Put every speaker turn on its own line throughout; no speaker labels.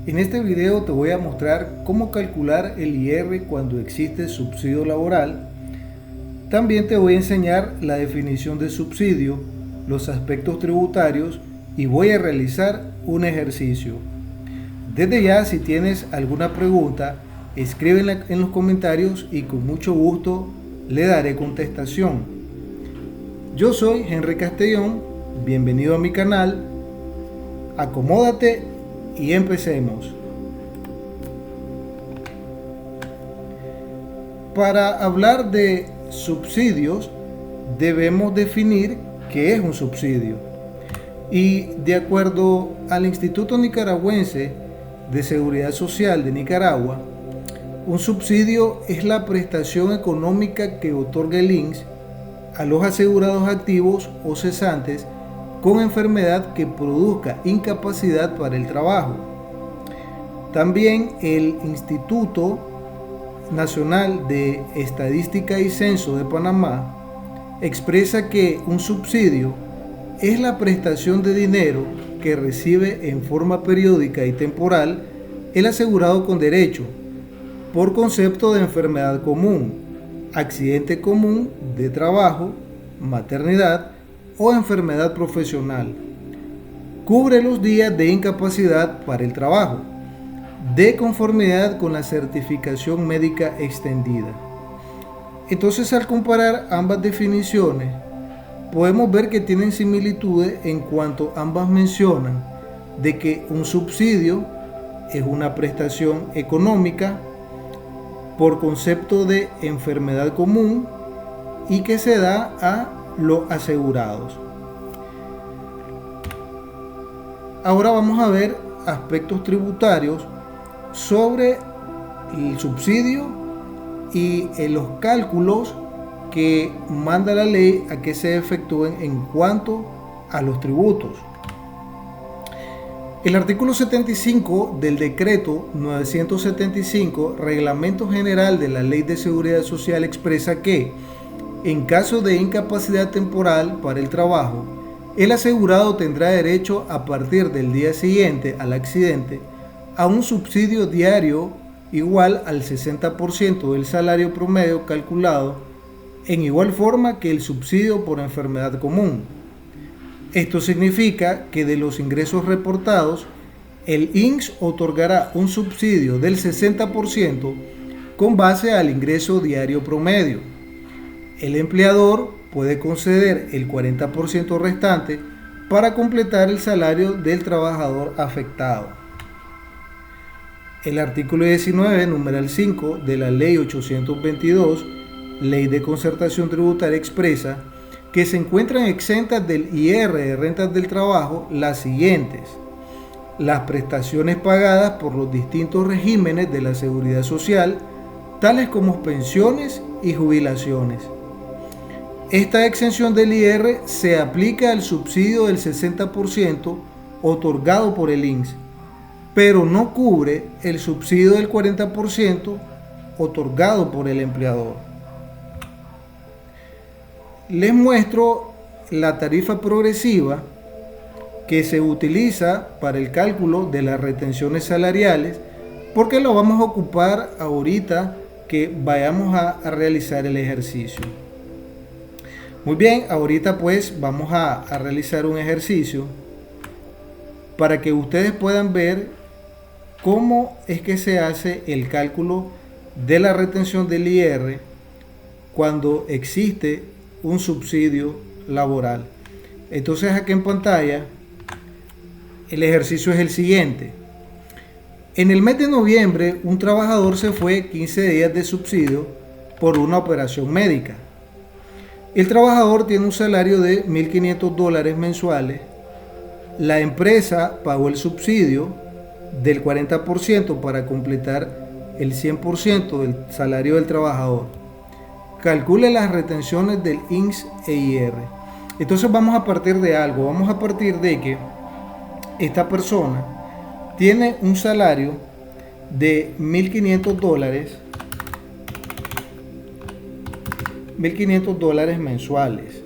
En este video te voy a mostrar cómo calcular el IR cuando existe subsidio laboral. También te voy a enseñar la definición de subsidio, los aspectos tributarios y voy a realizar un ejercicio. Desde ya, si tienes alguna pregunta, escríbela en los comentarios y con mucho gusto le daré contestación. Yo soy Henry Castellón, bienvenido a mi canal, acomódate y empecemos. Para hablar de subsidios debemos definir qué es un subsidio. Y de acuerdo al Instituto Nicaragüense de Seguridad Social de Nicaragua, un subsidio es la prestación económica que otorga el INSS a los asegurados activos o cesantes con enfermedad que produzca incapacidad para el trabajo. También el Instituto Nacional de Estadística y Censo de Panamá expresa que un subsidio es la prestación de dinero que recibe en forma periódica y temporal el asegurado con derecho por concepto de enfermedad común, accidente común de trabajo, maternidad o enfermedad profesional. Cubre los días de incapacidad para el trabajo, de conformidad con la certificación médica extendida. Entonces, al comparar ambas definiciones, podemos ver que tienen similitudes en cuanto ambas mencionan de que un subsidio es una prestación económica por concepto de enfermedad común y que se da a los asegurados. Ahora vamos a ver aspectos tributarios sobre el subsidio y los cálculos que manda la ley a que se efectúen en cuanto a los tributos. El artículo 75 del decreto 975, Reglamento General de la Ley de Seguridad Social, expresa que en caso de incapacidad temporal para el trabajo, el asegurado tendrá derecho a partir del día siguiente al accidente a un subsidio diario igual al 60% del salario promedio calculado en igual forma que el subsidio por enfermedad común. Esto significa que de los ingresos reportados, el INSS otorgará un subsidio del 60% con base al ingreso diario promedio. El empleador puede conceder el 40% restante para completar el salario del trabajador afectado. El artículo 19, numeral 5 de la Ley 822, Ley de Concertación Tributaria, expresa que se encuentran exentas del IR de rentas del trabajo las siguientes: las prestaciones pagadas por los distintos regímenes de la seguridad social, tales como pensiones y jubilaciones. Esta exención del IR se aplica al subsidio del 60% otorgado por el INSS, pero no cubre el subsidio del 40% otorgado por el empleador. Les muestro la tarifa progresiva que se utiliza para el cálculo de las retenciones salariales, porque lo vamos a ocupar ahorita que vayamos a realizar el ejercicio. Muy bien, ahorita pues vamos a realizar un ejercicio para que ustedes puedan ver cómo es que se hace el cálculo de la retención del IR cuando existe un subsidio laboral. Entonces, aquí en pantalla el ejercicio es el siguiente. En el mes de noviembre, un trabajador se fue 15 días de subsidio por una operación médica. El trabajador tiene un salario de $1.500 mensuales. La empresa pagó el subsidio del 40% para completar el 100% del salario del trabajador. Calcule las retenciones del INSS e IR. Entonces vamos a partir de algo. Vamos a partir de que esta persona tiene un salario de $1.500 mensuales.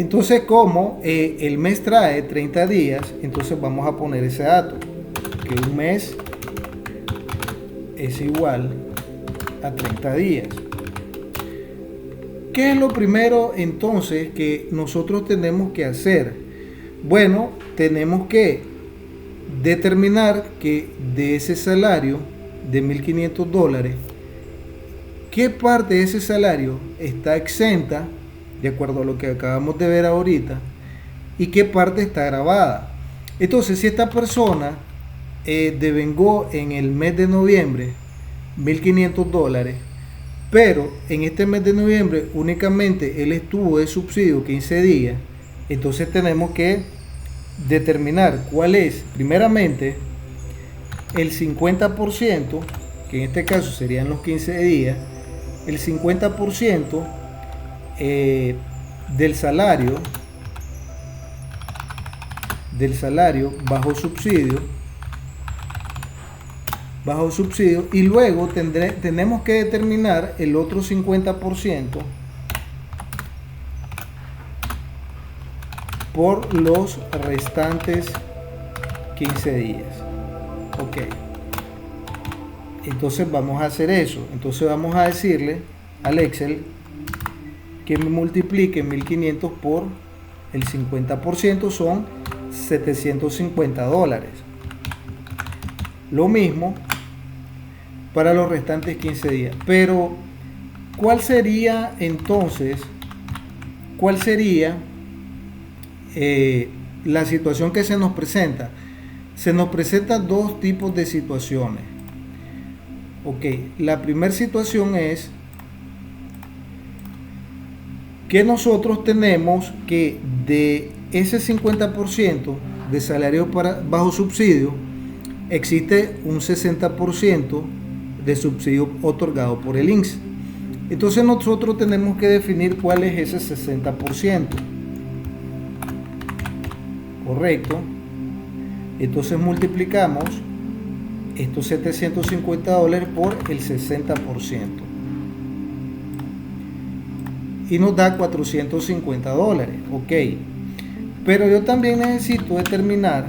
Entonces, como el mes trae 30 días, entonces vamos a poner ese dato, que un mes es igual a 30 días. ¿Qué es lo primero entonces que nosotros tenemos que hacer? Bueno, tenemos que determinar que de ese salario de $1.500, ¿qué parte de ese salario está exenta, de acuerdo a lo que acabamos de ver ahorita, y qué parte está grabada? Entonces, si esta persona devengó en el mes de noviembre $1.500, pero en este mes de noviembre únicamente él estuvo de subsidio 15 días, entonces tenemos que determinar cuál es, primeramente, el 50%, que en este caso serían los 15 días, el 50% del salario bajo subsidio, y luego tenemos que determinar el otro 50% por los restantes 15 días. Ok, entonces vamos a hacer eso. Entonces vamos a decirle al Excel que me multiplique 1.500 por el 50%, son $750. Lo mismo para los restantes 15 días. Pero, ¿cuál sería entonces? ¿Cuál sería la situación que se nos presenta? Se nos presentan dos tipos de situaciones. Ok, la primera situación es que nosotros tenemos que de ese 50% de salario bajo subsidio, existe un 60% de subsidio otorgado por el INSS. Entonces nosotros tenemos que definir cuál es ese 60%. Correcto. Entonces multiplicamos estos $750 por el 60% y nos da $450. Ok, pero yo también necesito determinar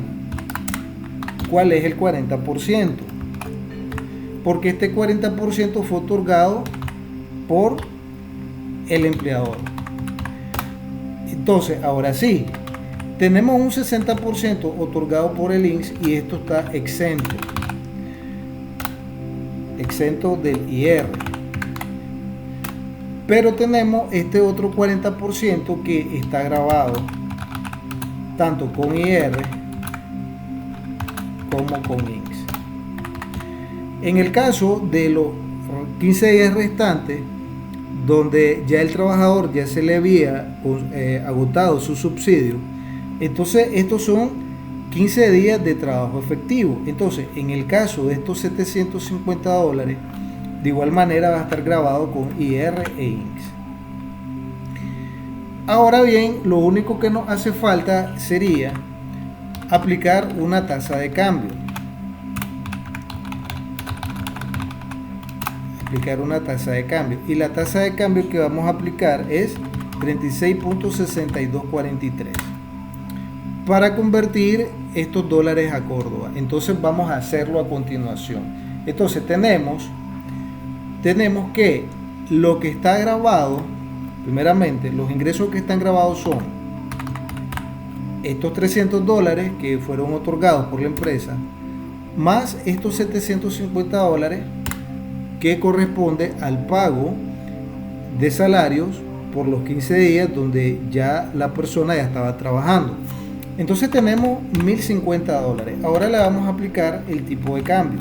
cuál es el 40%, porque este 40% fue otorgado por el empleador. Entonces, ahora sí, tenemos un 60% otorgado por el INSS y esto está exento del IR. Pero tenemos este otro 40% que está grabado tanto con IR como con INSS. En el caso de los 15 días restantes, donde ya el trabajador ya se le había agotado su subsidio, entonces estos son 15 días de trabajo efectivo. Entonces, en el caso de estos $750, de igual manera va a estar grabado con IR e INSS. Ahora bien, lo único que nos hace falta sería aplicar una tasa de cambio. Y la tasa de cambio que vamos a aplicar es 36.6243 para convertir estos dólares a Córdoba. Entonces vamos a hacerlo a continuación. Entonces tenemos que lo que está grabado, primeramente los ingresos que están grabados son estos $300 que fueron otorgados por la empresa, más estos $750 que corresponde al pago de salarios por los 15 días donde ya la persona ya estaba trabajando. Entonces tenemos $1.050. Ahora le vamos a aplicar el tipo de cambio.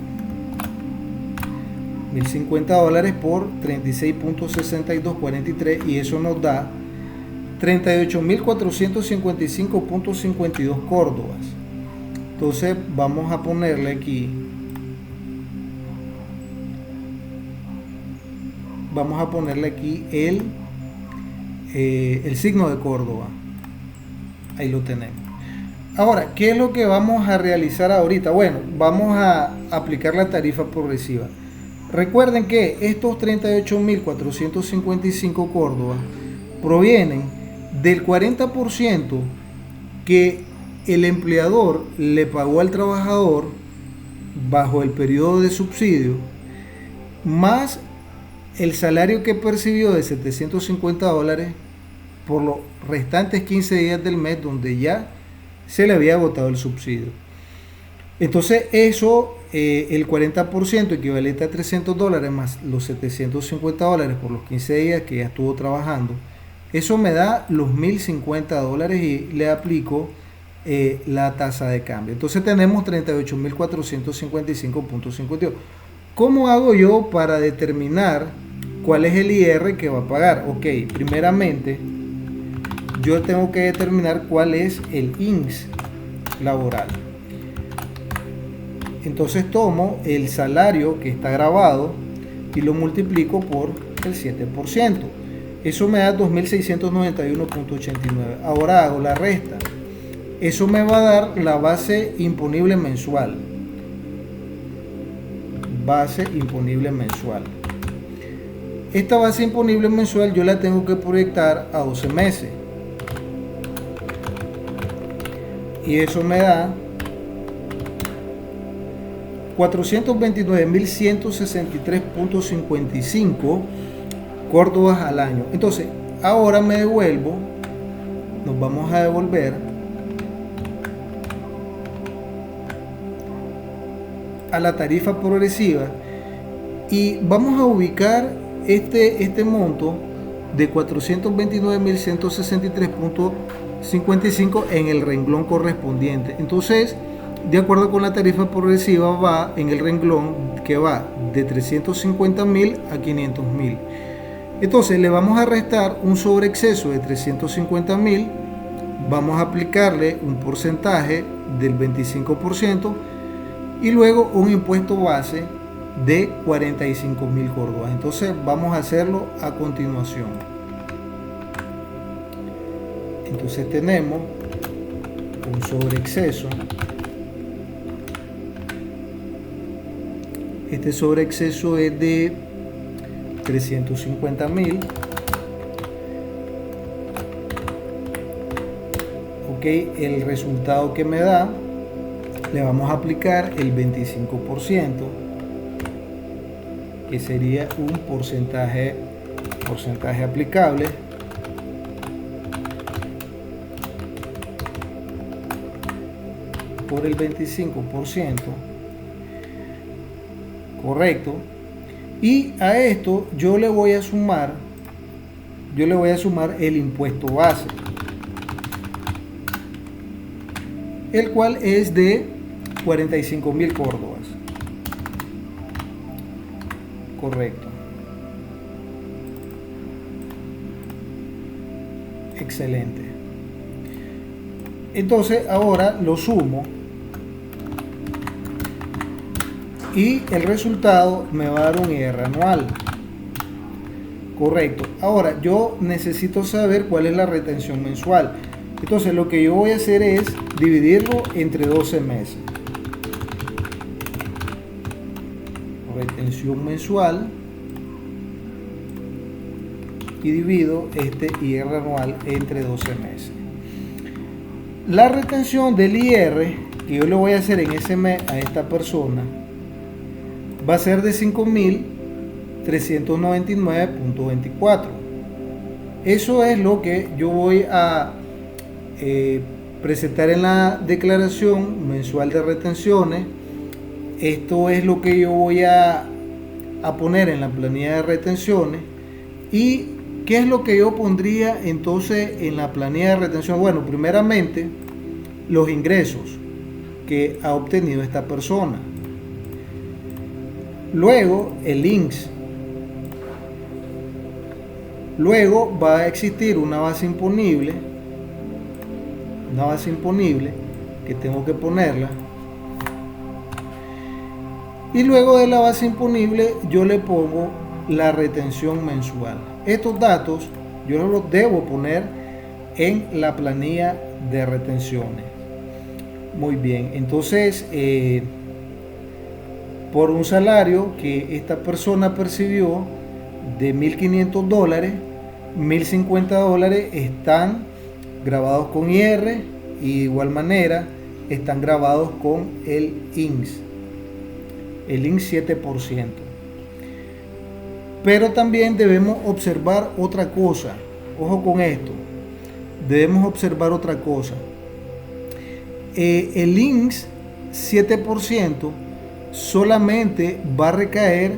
$1.050 por 36.6243 y eso nos da 38.455.52 córdobas. Entonces vamos a ponerle aquí, el signo de Córdoba. Ahí lo tenemos. Ahora, ¿qué es lo que vamos a realizar ahorita? Bueno, vamos a aplicar la tarifa progresiva. Recuerden que estos 38.455 córdobas provienen del 40% que el empleador le pagó al trabajador bajo el periodo de subsidio, más el salario que percibió de $750 por los restantes 15 días del mes donde ya se le había agotado el subsidio. Entonces eso, el 40% equivalente a $300 más los $750 por los 15 días que ya estuvo trabajando, eso me da los $1.050 y le aplico la tasa de cambio. Entonces tenemos 38.455.52. ¿Cómo hago yo para determinar cuál es el IR que va a pagar? Ok, primeramente yo tengo que determinar cuál es el INS laboral. Entonces tomo el salario que está grabado y lo multiplico por el 7%. Eso me da 2.691.89. Ahora hago la resta. Eso me va a dar la base imponible mensual. Base imponible mensual. Esta base imponible mensual yo la tengo que proyectar a 12 meses. Y eso me da 429.163.55 córdobas al año. Entonces, ahora me devuelvo, nos vamos a devolver a la tarifa progresiva y vamos a ubicar este monto de 429.163.55 en el renglón correspondiente. Entonces, de acuerdo con la tarifa progresiva, va en el renglón que va de 350.000 a 500.000. Entonces le vamos a restar un sobreexceso de 350.000, vamos a aplicarle un porcentaje del 25% y luego un impuesto base de 45.000 córdobas. Entonces vamos a hacerlo a continuación. Entonces tenemos un sobreexceso. Este sobreexceso es de 350.000. Ok, el resultado que me da, le vamos a aplicar el 25%, que sería un porcentaje aplicable. Por el 25%. Correcto. Y a esto yo le voy a sumar el impuesto base, el cual es de 45.000 córdobas. Correcto. Excelente. Entonces ahora lo sumo y el resultado me va a dar un IR anual. Correcto. Ahora yo necesito saber cuál es la retención mensual. Entonces lo que yo voy a hacer es dividirlo entre 12 meses. Retención mensual y divido este IR anual entre 12 meses. La retención del IR que yo le voy a hacer en ese mes a esta persona va a ser de 5.399.24. Eso es lo que yo voy a presentar en la declaración mensual de retenciones. Esto es lo que yo voy a poner en la planilla de retenciones. ¿Y qué es lo que yo pondría entonces en la planilla de retención? Bueno, primeramente los ingresos que ha obtenido esta persona. Luego el INS. Luego va a existir una base imponible que tengo que ponerla. Y luego de la base imponible yo le pongo la retención mensual. Estos datos yo los debo poner en la planilla de retenciones. Muy bien, entonces por un salario que esta persona percibió de $1.500, $1.050 están grabados con IR y de igual manera están grabados con el INS 7%. Pero también debemos observar otra cosa. Ojo con esto. Debemos observar otra cosa. El INS 7% solamente va a recaer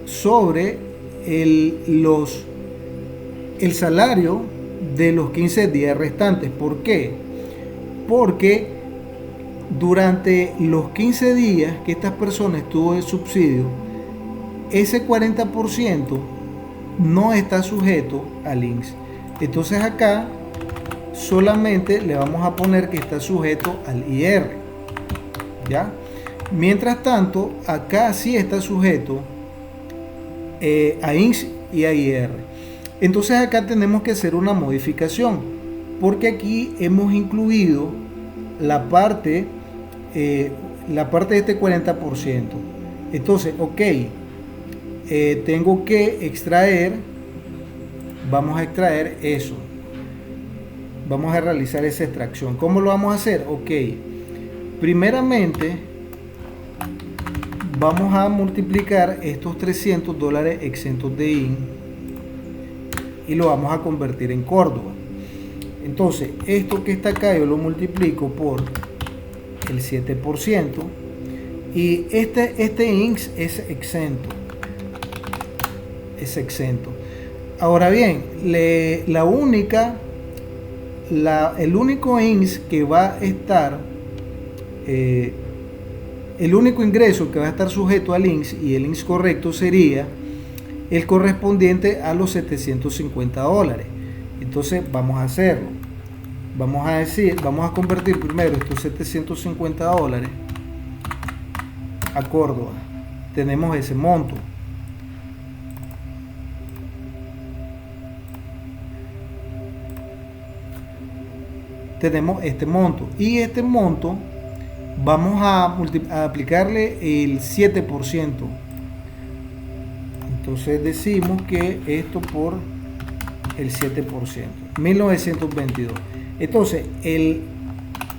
sobre el salario de los 15 días restantes. ¿Por qué? Porque durante los 15 días que estas personas estuvo de subsidio, ese 40% no está sujeto al INS. Entonces acá solamente le vamos a poner que está sujeto al IR, ¿ya? Mientras tanto, acá sí está sujeto a INS y a IR. Entonces acá tenemos que hacer una modificación, porque aquí hemos incluido la parte de este 40%. Entonces, ok, tengo que extraer, vamos a extraer eso, vamos a realizar esa extracción. ¿Cómo lo vamos a hacer? Ok, primeramente vamos a multiplicar estos $300 exentos de IN y lo vamos a convertir en Córdoba. Entonces, esto que está acá yo lo multiplico por el 7% y este INS es exento. Es exento. Ahora bien, el único INS que va a estar, el único ingreso que va a estar sujeto al INS y el INS correcto sería el correspondiente a los $750. Entonces vamos a hacerlo. Vamos a convertir primero estos $750 a Córdoba. Tenemos ese monto. Tenemos este monto y este monto vamos a aplicarle el 7%. Entonces decimos que esto por el 7%, 1922. Entonces el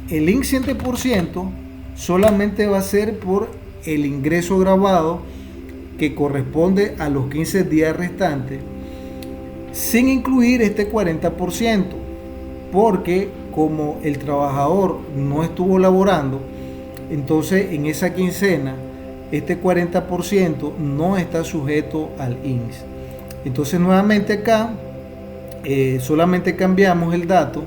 INS 7% solamente va a ser por el ingreso grabado que corresponde a los 15 días restantes, sin incluir este 40%, porque como el trabajador no estuvo laborando, entonces en esa quincena este 40% no está sujeto al INS. Entonces nuevamente acá solamente cambiamos el dato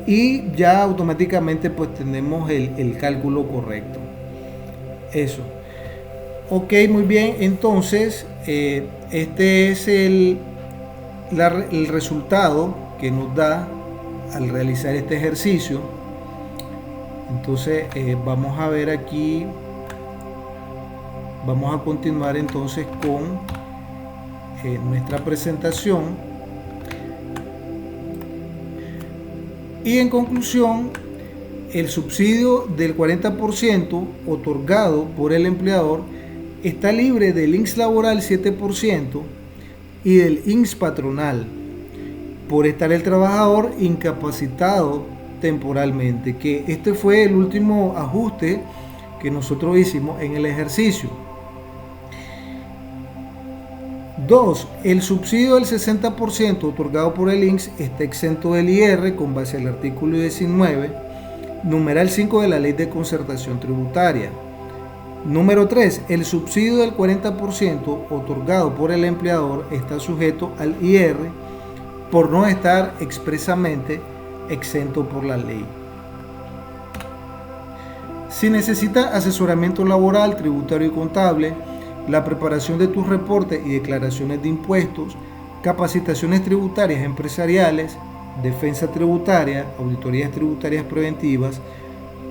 y ya automáticamente pues tenemos el cálculo correcto. Eso. Ok, muy bien. Entonces este es el resultado que nos da al realizar este ejercicio. Entonces vamos a ver aquí, vamos a continuar entonces con nuestra presentación. Y en conclusión, el subsidio del 40% otorgado por el empleador está libre del INS laboral 7% y del INS patronal, por estar el trabajador incapacitado temporalmente, que este fue el último ajuste que nosotros hicimos en el ejercicio. 2. El subsidio del 60% otorgado por el INS está exento del IR con base al artículo 19, numeral 5 de la Ley de Concertación Tributaria. Número 3. El subsidio del 40% otorgado por el empleador está sujeto al IR por no estar expresamente exento por la ley. Si necesita asesoramiento laboral, tributario y contable, la preparación de tus reportes y declaraciones de impuestos, capacitaciones tributarias empresariales, defensa tributaria, auditorías tributarias preventivas,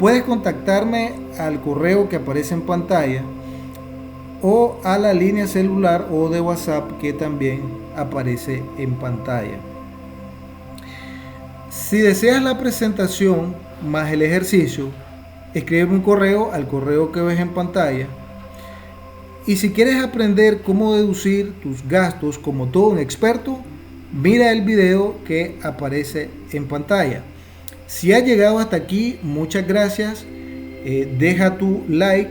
puedes contactarme al correo que aparece en pantalla o a la línea celular o de WhatsApp que también aparece en pantalla. Si deseas la presentación más el ejercicio, escríbeme un correo al correo que ves en pantalla. Y si quieres aprender cómo deducir tus gastos como todo un experto, mira el video que aparece en pantalla. Si has llegado hasta aquí, muchas gracias. Deja tu like,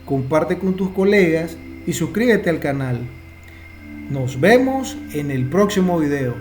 comparte con tus colegas y suscríbete al canal. Nos vemos en el próximo video.